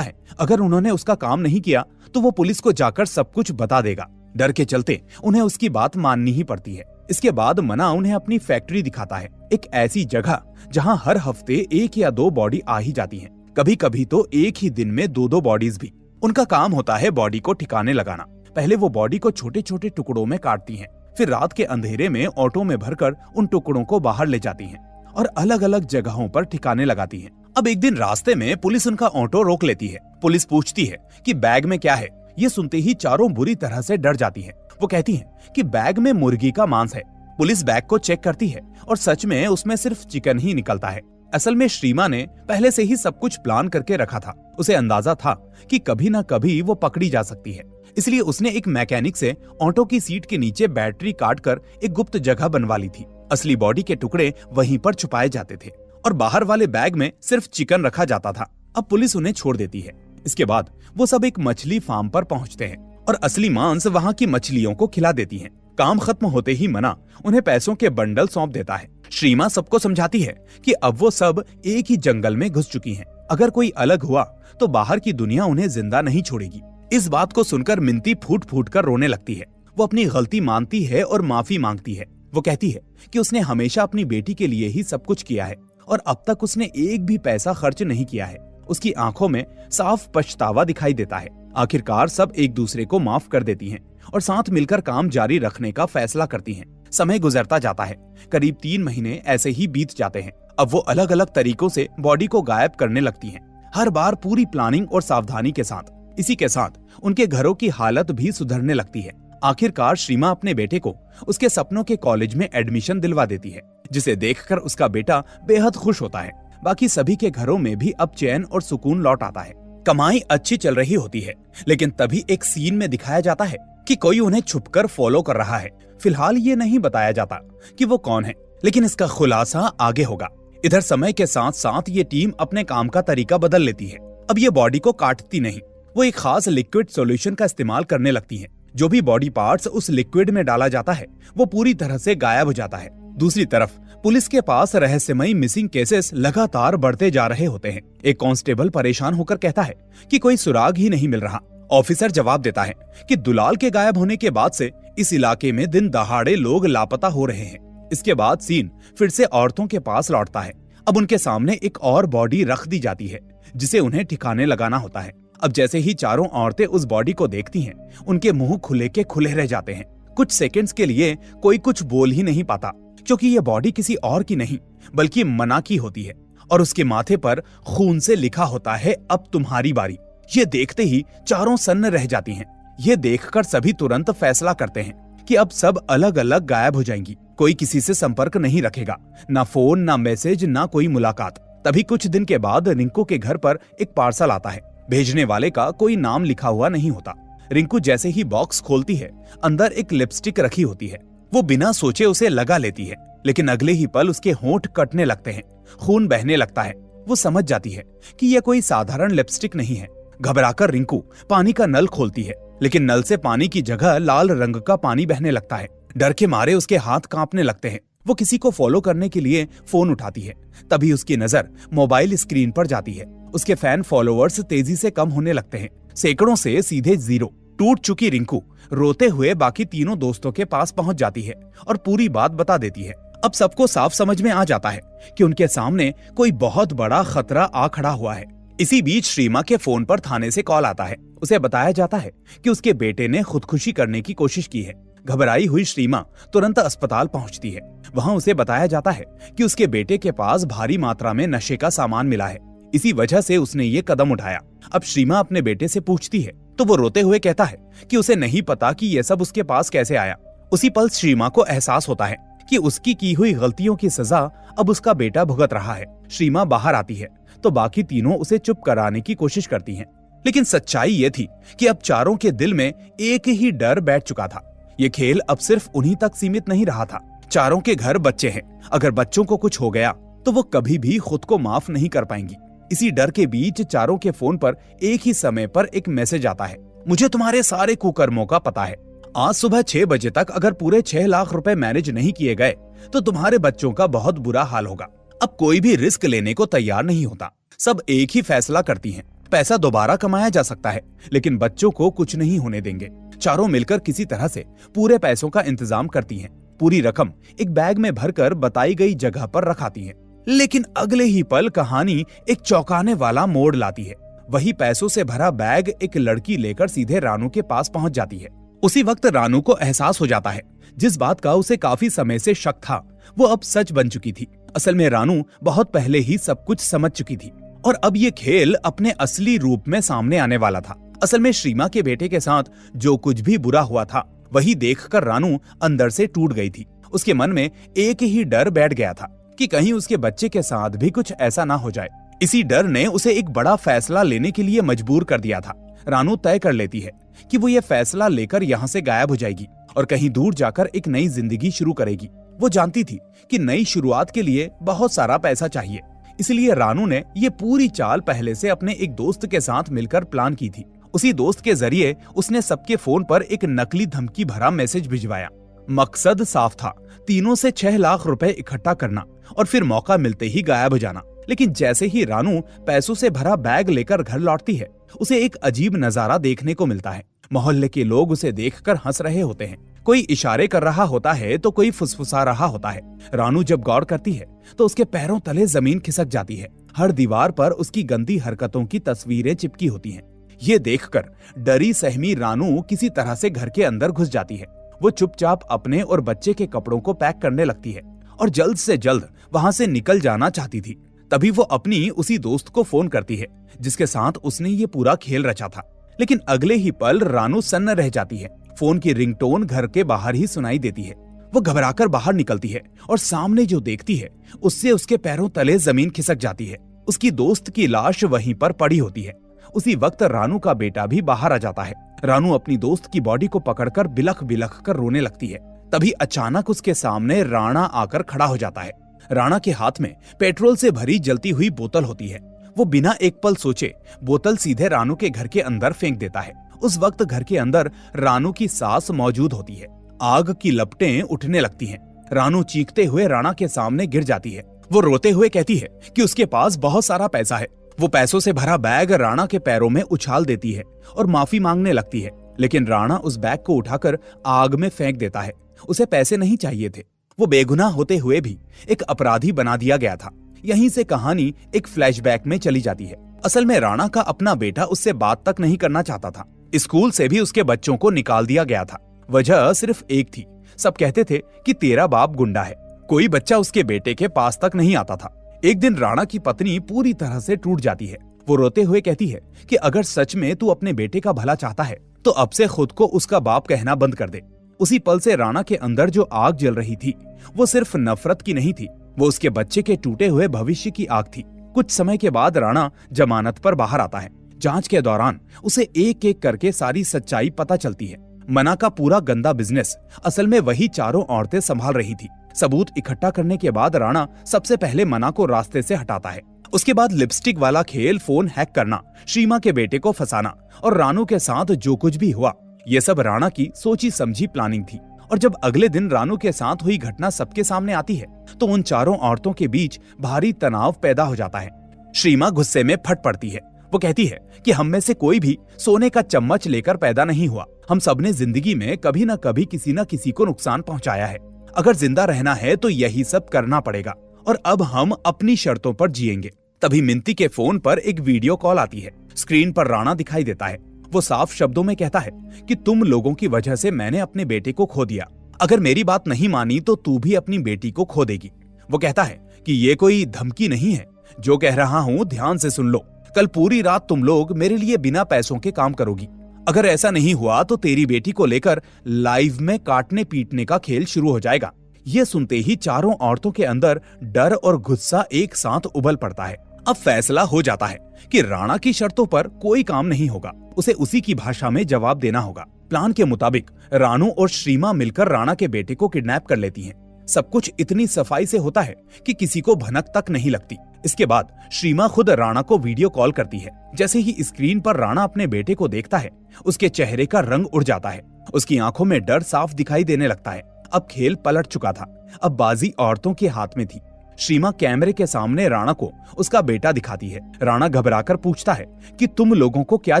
है अगर उन्होंने उसका काम नहीं किया तो वो पुलिस को जाकर सब कुछ बता देगा। डर के चलते उन्हें उसकी बात माननी ही पड़ती है। इसके बाद मना उन्हें अपनी फैक्ट्री दिखाता है, एक ऐसी जगह जहां हर हफ्ते 1 या 2 बॉडी आ ही जाती हैं। कभी कभी तो एक ही दिन में 2-2 बॉडीज भी। उनका काम होता है बॉडी को ठिकाने लगाना। पहले वो बॉडी को छोटे छोटे टुकड़ों में काटती हैं, फिर रात के अंधेरे में ऑटो में भरकर उन टुकड़ों को बाहर ले जाती हैं और अलग अलग जगहों पर ठिकाने लगाती हैं। अब एक दिन रास्ते में पुलिस उनका ऑटो रोक लेती है। पुलिस पूछती है कि बैग में क्या है। ये सुनते ही चारों बुरी तरह से डर जाती हैं। वो कहती हैं कि बैग में मुर्गी का मांस है। पुलिस बैग को चेक करती है और सच में उसमें सिर्फ चिकन ही निकलता है। असल में श्रीमा ने पहले से ही सब कुछ प्लान करके रखा था। उसे अंदाजा था कि कभी ना कभी वो पकड़ी जा सकती है, इसलिए उसने एक मैकेनिक से ऑटो की सीट के नीचे बैटरी काटकर एक गुप्त जगह बनवा ली थी। असली बॉडी के टुकड़े वहीं पर छुपाए जाते थे और बाहर वाले बैग में सिर्फ चिकन रखा जाता था। अब पुलिस उन्हें छोड़ देती है। इसके बाद वो सब एक मछली फार्म पर पहुंचते हैं और असली मांस वहां की मछलियों को खिला देती हैं। काम खत्म होते ही मना उन्हें पैसों के बंडल सौंप देता है। श्रीमा सबको समझाती है कि अब वो सब एक ही जंगल में घुस चुकी हैं। अगर कोई अलग हुआ तो बाहर की दुनिया उन्हें जिंदा नहीं छोड़ेगी। इस बात को सुनकर मिंती फूट फूट कर रोने लगती है। वो अपनी गलती मानती है और माफी मांगती है। वो कहती है कि उसने हमेशा अपनी बेटी के लिए ही सब कुछ किया है और अब तक उसने एक भी पैसा खर्च नहीं किया है। उसकी आंखों में साफ पछतावा दिखाई देता है। आखिरकार सब एक दूसरे को माफ कर देती हैं और साथ मिलकर काम जारी रखने का फैसला करती हैं। समय गुजरता जाता है। करीब 3 महीने ऐसे ही बीत जाते हैं। अब वो अलग अलग तरीकों से बॉडी को गायब करने लगती हैं, हर बार पूरी प्लानिंग और सावधानी के साथ। इसी के साथ उनके घरों की हालत भी सुधरने लगती है। आखिरकार श्रीमा अपने बेटे को उसके सपनों के कॉलेज में एडमिशन दिलवा देती है, जिसे देखकर उसका बेटा बेहद खुश होता है। बाकी सभी के घरों में भी अब चैन और सुकून लौट आता है। कमाई अच्छी चल रही होती है, लेकिन तभी एक सीन में दिखाया जाता है कि कोई उन्हें छुपकर फॉलो कर रहा है। फिलहाल ये नहीं बताया जाता कि वो कौन है, लेकिन इसका खुलासा आगे होगा। इधर समय के साथ साथ ये टीम अपने काम का तरीका बदल लेती है। अब ये बॉडी को काटती नहीं, वो एक खास लिक्विड सॉल्यूशन का इस्तेमाल करने लगती है। जो भी बॉडी पार्ट्स उस लिक्विड में डाला जाता है वो पूरी तरह से गायब हो जाता है। दूसरी तरफ पुलिस के पास रहस्यमयी मिसिंग केसेस लगातार बढ़ते जा रहे होते हैं। एक कांस्टेबल परेशान होकर कहता है कि कोई सुराग ही नहीं मिल रहा ऑफिसर जवाब देता है कि दुलाल के गायब होने के बाद से इस इलाके में दिन दहाड़े लोग लापता हो रहे हैं। इसके बाद सीन फिर से औरतों के पास लौटता है। अब उनके सामने एक और बॉडी रख दी जाती है जिसे उन्हें ठिकाने लगाना होता है। अब जैसे ही चारों औरतें उस बॉडी को देखती हैं, उनके मुंह खुले के खुले रह जाते हैं। कुछ सेकंड्स के लिए कोई कुछ बोल ही नहीं पाता, क्योंकि ये बॉडी किसी और की नहीं बल्कि मना की होती है और उसके माथे पर खून से लिखा होता है, अब तुम्हारी बारी। ये देखते ही चारों सन्न रह जाती हैं। ये देखकर सभी तुरंत फैसला करते हैं कि अब सब अलग अलग गायब हो जाएंगी। कोई किसी से संपर्क नहीं रखेगा, ना फोन, ना मैसेज, ना कोई मुलाकात। तभी कुछ दिन के बाद रिंकू के घर पर एक पार्सल आता है। भेजने वाले का कोई नाम लिखा हुआ नहीं होता। रिंकू जैसे ही बॉक्स खोलती है, अंदर एक लिपस्टिक रखी होती है। वो बिना सोचे उसे लगा लेती है, लेकिन अगले ही पल उसके होंठ कटने लगते हैं, खून बहने लगता है। वो समझ जाती है कि यह कोई साधारण लिपस्टिक नहीं है। घबराकर रिंकू पानी का नल खोलती है, लेकिन नल से पानी की जगह लाल रंग का पानी बहने लगता है। डर के मारे उसके हाथ कांपने लगते हैं। वो किसी को फॉलो करने के लिए फोन उठाती है। तभी उसकी नजर मोबाइल स्क्रीन पर जाती है। उसके फैन फॉलोअर्स तेजी से कम होने लगते हैं, सैकड़ों से सीधे जीरो। टूट चुकी रिंकू रोते हुए बाकी तीनों दोस्तों के पास पहुंच जाती है और पूरी बात बता देती है। अब सबको साफ समझ में आ जाता है कि उनके सामने कोई बहुत बड़ा खतरा आ खड़ा हुआ है। इसी बीच श्रीमा के फोन पर थाने से कॉल आता है। उसे बताया जाता है कि उसके बेटे ने खुदकुशी करने की कोशिश की है। घबराई हुई श्रीमा तुरंत अस्पताल पहुंचती है। वहां उसे बताया जाता है कि उसके बेटे के पास भारी मात्रा में नशे का सामान मिला है, इसी वजह से उसने ये कदम उठाया। अब श्रीमा अपने बेटे से पूछती है तो वो रोते हुए कहता है कि उसे नहीं पता कि ये सब उसके पास कैसे आया। उसी पल श्रीमा को एहसास होता है कि उसकी की हुई गलतियों की सजा अब उसका बेटा भुगत रहा है। श्रीमा बाहर आती है तो बाकी तीनों उसे चुप कराने की कोशिश करती हैं, लेकिन सच्चाई ये थी कि अब चारों के दिल में एक ही डर बैठ चुका था। ये खेल अब सिर्फ उन्हीं तक सीमित नहीं रहा था। चारों के घर बच्चे हैं, अगर बच्चों को कुछ हो गया तो वो कभी भी खुद को माफ नहीं कर पाएंगी। इसी डर के बीच चारों के फोन पर एक ही समय पर एक मैसेज आता है, मुझे तुम्हारे सारे कुकर्मों का पता है। आज सुबह 6 बजे तक अगर पूरे 6 लाख रुपए मैनेज नहीं किए गए तो तुम्हारे बच्चों का बहुत बुरा हाल होगा। अब कोई भी रिस्क लेने को तैयार नहीं होता। सब एक ही फैसला करती हैं, पैसा दोबारा कमाया जा सकता है लेकिन बच्चों को कुछ नहीं होने देंगे। चारों मिलकर किसी तरह से पूरे पैसों का इंतजाम करती हैं। पूरी रकम एक बैग में भरकर बताई गई जगह पर रखाती हैं। लेकिन अगले ही पल कहानी एक चौंकाने वाला मोड़ लाती है। वही पैसों से भरा बैग एक लड़की लेकर सीधे रानू के पास पहुंच जाती है। उसी वक्त रानू को एहसास हो जाता है जिस बात का उसे काफी समय से शक था वो अब सच बन चुकी थी। असल में रानू बहुत पहले ही सब कुछ समझ चुकी थी और अब ये खेल अपने असली रूप में सामने आने वाला था। असल में श्रीमा के बेटे के साथ जो कुछ भी बुरा हुआ था वही देखकर रानू अंदर से टूट गई थी। उसके मन में एक ही डर बैठ गया था कि कहीं उसके बच्चे के साथ भी कुछ ऐसा ना हो जाए। इसी डर ने उसे एक बड़ा फैसला लेने के लिए मजबूर कर दिया था। रानू तय कर लेती है कि वो ये फैसला लेकर यहाँ से गायब हो जाएगी और कहीं दूर जाकर एक नई जिंदगी शुरू करेगी। वो जानती थी कि नई शुरुआत के लिए बहुत सारा पैसा चाहिए, इसलिए रानू ने ये पूरी चाल पहले से अपने एक दोस्त के साथ मिलकर प्लान की थी। उसी दोस्त के जरिए उसने सबके फोन पर एक नकली धमकी भरा मैसेज भिजवाया। मकसद साफ था, तीनों से 6 लाख रुपए इकट्ठा करना और फिर मौका मिलते ही गायब हो जाना। लेकिन जैसे ही रानू पैसों से भरा बैग लेकर घर लौटती है उसे एक अजीब नजारा देखने को मिलता है। मोहल्ले के लोग उसे देखकर हंस रहे होते हैं, कोई इशारे कर रहा होता है तो कोई फुसफुसा रहा होता है। रानू जब गौर करती है तो उसके पैरों तले जमीन खिसक जाती है। हर दीवार पर उसकी गंदी हरकतों की तस्वीरें चिपकी होती हैं। ये देखकर डरी सहमी रानू किसी तरह से घर के अंदर घुस जाती है। वो चुपचाप अपने और बच्चे के कपड़ों को पैक करने लगती है और जल्द से जल्द वहां से निकल जाना चाहती थी। तभी वो अपनी उसी दोस्त को फोन करती है जिसके साथ उसने ये पूरा खेल रचा था। लेकिन अगले ही पल रानू सन्न रह जाती है। फोन की रिंगटोन घर के बाहर ही सुनाई देती है। वो घबराकर बाहर निकलती है और सामने जो देखती है उससे उसके पैरों तले जमीन खिसक जाती है। उसकी दोस्त की लाश वहीं पर पड़ी होती है। उसी वक्त रानू का बेटा भी बाहर आ जाता है। रानू अपनी दोस्त की बॉडी को पकड़कर बिलख बिलख कर रोने लगती है। तभी अचानक उसके सामने राणा आकर खड़ा हो जाता है। राणा के हाथ में पेट्रोल से भरी जलती हुई बोतल होती है। वो बिना एक पल सोचे बोतल सीधे रानू के घर के अंदर फेंक देता है। उस वक्त घर के अंदर रानू की सास मौजूद होती है। आग की लपटें उठने लगती हैं। रानू चीखते हुए राणा के सामने गिर जाती है। वो रोते हुए कहती है कि उसके पास बहुत सारा पैसा है, वो पैसों से भरा बैग राणा के पैरों में उछाल देती है और माफी मांगने लगती है, लेकिन राणा उस बैग को उठाकर आग में फेंक देता है। उसे पैसे नहीं चाहिए थे, वो बेगुनाह होते हुए भी एक अपराधी बना दिया गया था। यहीं से कहानी एक फ्लैशबैक में चली जाती है। असल में राणा का अपना बेटा उससे बात तक नहीं करना चाहता था। स्कूल से भी उसके बच्चों को निकाल दिया गया था। वजह सिर्फ एक थी, सब कहते थे कि तेरा बाप गुंडा है। कोई बच्चा उसके बेटे के पास तक नहीं आता था। एक दिन राणा की पत्नी पूरी तरह से टूट जाती है। वो रोते हुए कहती है कि अगर सच में तू अपने बेटे का भला चाहता है तो अब से खुद को उसका बाप कहना बंद कर दे। उसी पल से राणा के अंदर जो आग जल रही थी वो सिर्फ नफरत की नहीं थी, वो उसके बच्चे के टूटे हुए भविष्य की आग थी। कुछ समय के बाद राणा जमानत पर बाहर आता है। जांच के दौरान उसे एक एक करके सारी सच्चाई पता चलती है। मना का पूरा गंदा बिजनेस असल में वही चारों औरतें संभाल रही थी। सबूत इकट्ठा करने के बाद राणा सबसे पहले मना को रास्ते से हटाता है। उसके बाद लिपस्टिक वाला खेल, फोन हैक करना, श्रीमा के बेटे को फंसाना और रानू के साथ जो कुछ भी हुआ, ये सब राणा की सोची समझी प्लानिंग थी। और जब अगले दिन रानू के साथ हुई घटना सबके सामने आती है तो उन चारों औरतों के बीच भारी तनाव पैदा हो जाता है। श्रीमा गुस्से में फट पड़ती है। वो कहती है कि हम में से कोई भी सोने का चम्मच लेकर पैदा नहीं हुआ। हम सबने जिंदगी में कभी न कभी किसी न किसी को नुकसान पहुंचाया है। अगर जिंदा रहना है तो यही सब करना पड़ेगा और अब हम अपनी शर्तों पर जिएंगे। तभी मिंती के फोन पर एक वीडियो कॉल आती है। स्क्रीन पर राणा दिखाई देता है। वो साफ शब्दों में कहता है कि तुम लोगों की वजह से मैंने अपने बेटे को खो दिया। अगर मेरी बात नहीं मानी तो तू भी अपनी बेटी को खो देगी। वो कहता है कि ये कोई धमकी नहीं है, जो कह रहा हूँ ध्यान से सुन लो। कल पूरी रात तुम लोग मेरे लिए बिना पैसों के काम करोगी। अगर ऐसा नहीं हुआ तो तेरी बेटी को लेकर लाइव में काटने पीटने का खेल शुरू हो जाएगा। ये सुनते ही चारों औरतों के अंदर डर और गुस्सा एक साथ उबल पड़ता है। अब फैसला हो जाता है कि राणा की शर्तों पर कोई काम नहीं होगा, उसे उसी की भाषा में जवाब देना होगा। प्लान के मुताबिक रानू और श्रीमा मिलकर राणा के बेटे को किडनैप कर लेती हैं। सब कुछ इतनी सफाई से होता है कि किसी को भनक तक नहीं लगती। इसके बाद श्रीमा खुद राणा को वीडियो कॉल करती है। जैसे ही स्क्रीन पर राणा अपने बेटे को देखता है, उसके चेहरे का रंग उड़ जाता है। उसकी आंखों में डर साफ दिखाई देने लगता है। अब खेल पलट चुका था, अब बाजी औरतों के हाथ में थी। श्रीमा कैमरे के सामने राणा को उसका बेटा दिखाती है। राणा घबराकर पूछता है कि तुम लोगों को क्या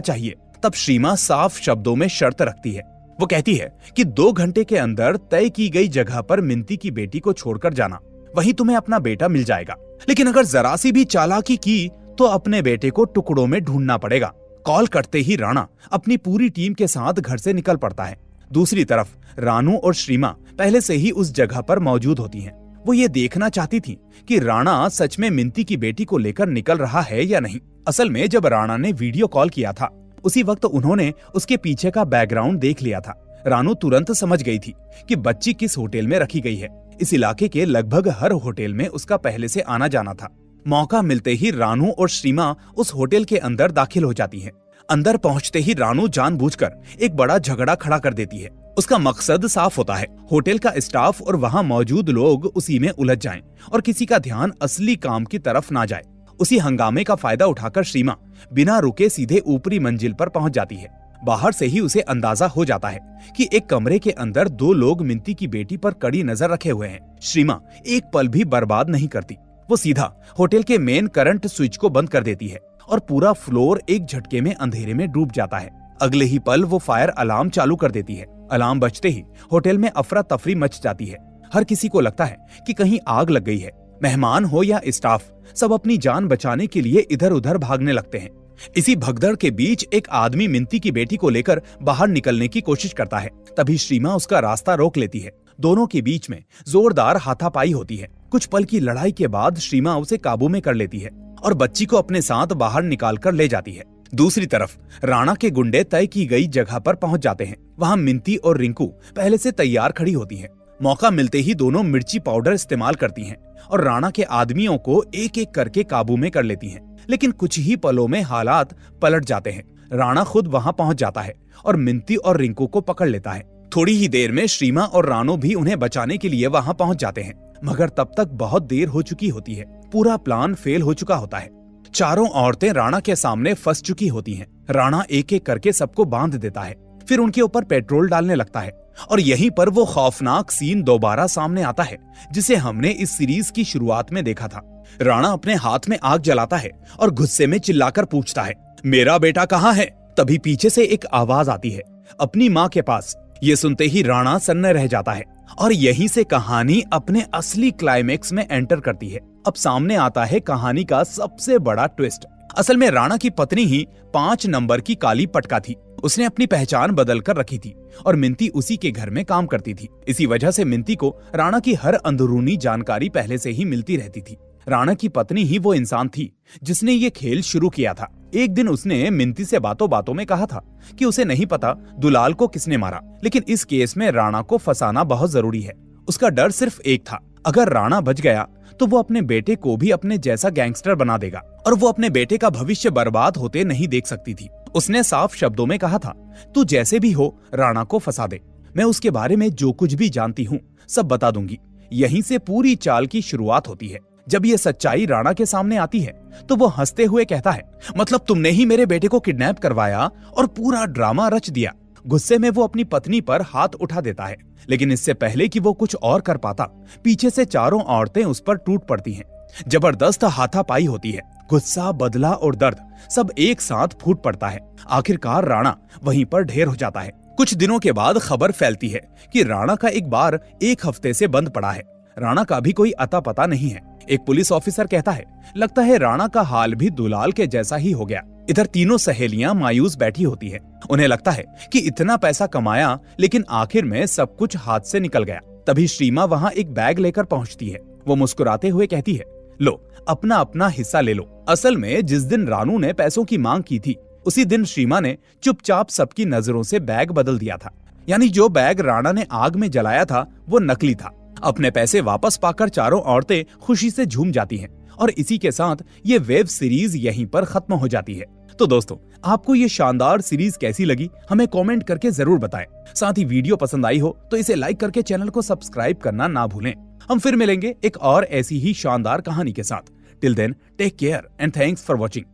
चाहिए। तब श्रीमा साफ शब्दों में शर्त रखती है। वो कहती है कि 2 घंटे के अंदर तय की गई जगह पर मिंती की बेटी को छोड़कर जाना, वहीं तुम्हें अपना बेटा मिल जाएगा। लेकिन अगर जरा सी भी चालाकी की तो अपने बेटे को टुकड़ों में ढूंढना पड़ेगा। कॉल करते ही राणा अपनी पूरी टीम के साथ घर से निकल पड़ता है। दूसरी तरफ रानू और श्रीमा पहले से ही उस जगह पर मौजूद होती हैं। वो ये देखना चाहती थी कि राणा सच में मिंती की बेटी को लेकर निकल रहा है या नहीं। असल में जब राणा ने वीडियो कॉल किया था उसी वक्त उन्होंने उसके पीछे का बैकग्राउंड देख लिया था। रानू तुरंत समझ गई थी कि बच्ची किस होटल में रखी गई है। इस इलाके के लगभग हर होटल में उसका पहले से आना जाना था। मौका मिलते ही रानू और श्रीमा उस होटल के अंदर दाखिल हो जाती हैं। अंदर पहुंचते ही रानू जानबूझकर एक बड़ा झगड़ा खड़ा कर देती है। उसका मकसद साफ होता है, होटल का स्टाफ और वहां मौजूद लोग उसी में उलझ जाएं और किसी का ध्यान असली काम की तरफ ना जाए। उसी हंगामे का फायदा उठाकर श्रीमा बिना रुके सीधे ऊपरी मंजिल पर पहुंच जाती है। बाहर से ही उसे अंदाजा हो जाता है कि एक कमरे के अंदर 2 लोग मिंती की बेटी पर कड़ी नजर रखे हुए हैं। श्रीमा एक पल भी बर्बाद नहीं करती। वो सीधा होटल के मेन करंट स्विच को बंद कर देती है और पूरा फ्लोर एक झटके में अंधेरे में डूब जाता है। अगले ही पल वो फायर अलार्म चालू कर देती है। अलार्म बजते ही होटल में अफरा तफरी मच जाती है। हर किसी को लगता है कि कहीं आग लग गई है। मेहमान हो या स्टाफ, सब अपनी जान बचाने के लिए इधर उधर भागने लगते हैं। इसी भगदड़ के बीच एक आदमी मिंती की बेटी को लेकर बाहर निकलने की कोशिश करता है। तभी श्रीमा उसका रास्ता रोक लेती है। दोनों के बीच में जोरदार हाथापाई होती है। कुछ पल की लड़ाई के बाद श्रीमा उसे काबू में कर लेती है और बच्ची को अपने साथ बाहर निकाल कर ले जाती है। दूसरी तरफ राणा के गुंडे तय की गई जगह पर पहुंच जाते हैं। वहां मिंती और रिंकू पहले से तैयार खड़ी होती हैं। मौका मिलते ही दोनों मिर्ची पाउडर इस्तेमाल करती हैं और राणा के आदमियों को एक एक करके काबू में कर लेती हैं। लेकिन कुछ ही पलों में हालात पलट जाते हैं। राणा खुद वहां पहुंच जाता है और मिंती और रिंकू को पकड़ लेता है। थोड़ी ही देर में श्रीमा और रानू भी उन्हें बचाने के लिए वहां पहुंच जाते हैं, मगर तब तक बहुत देर हो चुकी होती है। पूरा प्लान फेल हो चुका होता है। चारों औरतें राणा के सामने फंस चुकी होती हैं। राणा एक एक करके सबको बांध देता है, फिर उनके ऊपर पेट्रोल डालने लगता है और यहीं पर वो खौफनाक सीन दोबारा सामने आता है जिसे हमने इस सीरीज की शुरुआत में देखा था। राणा अपने हाथ में आग जलाता है और गुस्से में चिल्लाकर पूछता है, मेरा बेटा कहाँ है? तभी पीछे से एक आवाज आती है, अपनी माँ के पास। ये सुनते ही राणा सन्न रह जाता है और यहीं से कहानी अपने असली क्लाइमेक्स में एंटर करती है। अब सामने आता है कहानी का सबसे बड़ा ट्विस्ट। असल में राणा की पत्नी ही 5 नंबर की काली पटका थी। उसने अपनी पहचान बदल कर रखी थी और मिंती उसी के घर में काम करती थी। इसी वजह से मिंती को राणा की हर अंदरूनी जानकारी पहले से ही मिलती रहती थी। राणा की पत्नी ही वो इंसान थी जिसने ये खेल शुरू किया था। एक दिन उसने मिंती से बातों बातों में कहा था कि उसे नहीं पता दुलाल को किसने मारा, लेकिन इस केस में राणा को फंसाना बहुत जरूरी है। उसका डर सिर्फ एक था, अगर राणा बच गया तो वो अपने बेटे को भी अपने जैसा गैंगस्टर बना देगा और वो अपने बेटे का भविष्य बर्बाद होते नहीं देख सकती थी। उसने साफ शब्दों में कहा था, तू जैसे भी हो राणा को फंसा दे, मैं उसके बारे में जो कुछ भी जानती हूँ सब बता दूंगी। यहीं से पूरी चाल की शुरुआत होती है। जब ये सच्चाई राणा के सामने आती है तो वो हंसते हुए कहता है, मतलब तुमने ही मेरे बेटे को किडनैप करवाया और पूरा ड्रामा रच दिया। गुस्से में वो अपनी पत्नी पर हाथ उठा देता है, लेकिन इससे पहले कि वो कुछ और कर पाता, पीछे से चारों औरतें उस पर टूट पड़ती हैं। जबरदस्त हाथापाई होती है। गुस्सा, बदला और दर्द सब एक साथ फूट पड़ता है। आखिरकार राणा वहीं पर ढेर हो जाता है। कुछ दिनों के बाद खबर फैलती है कि राणा का एक बार 1 हफ्ते से बंद पड़ा है। राणा का भी कोई अता पता नहीं है। एक पुलिस ऑफिसर कहता है, लगता है राणा का हाल भी दुलाल के जैसा ही हो गया। इधर तीनों सहेलियां मायूस बैठी होती है। उन्हें लगता है कि इतना पैसा कमाया लेकिन आखिर में सब कुछ हाथ से निकल गया। तभी श्रीमा वहां एक बैग लेकर पहुंचती है। वो मुस्कुराते हुए कहती है, लो अपना अपना हिस्सा ले लो। असल में जिस दिन रानू ने पैसों की मांग की थी उसी दिन श्रीमा ने चुपचाप सबकी नजरों से बैग बदल दिया था। यानी जो बैग राणा ने आग में जलाया था वो नकली था। अपने पैसे वापस पाकर चारों औरतें खुशी से झूम जाती हैं और इसी के साथ ये वेब सीरीज यहीं पर खत्म हो जाती है। तो दोस्तों, आपको ये शानदार सीरीज कैसी लगी हमें कमेंट करके जरूर बताएं। साथ ही वीडियो पसंद आई हो तो इसे लाइक करके चैनल को सब्सक्राइब करना ना भूलें। हम फिर मिलेंगे एक और ऐसी ही शानदार कहानी के साथ। Till then take care and thanks for watching.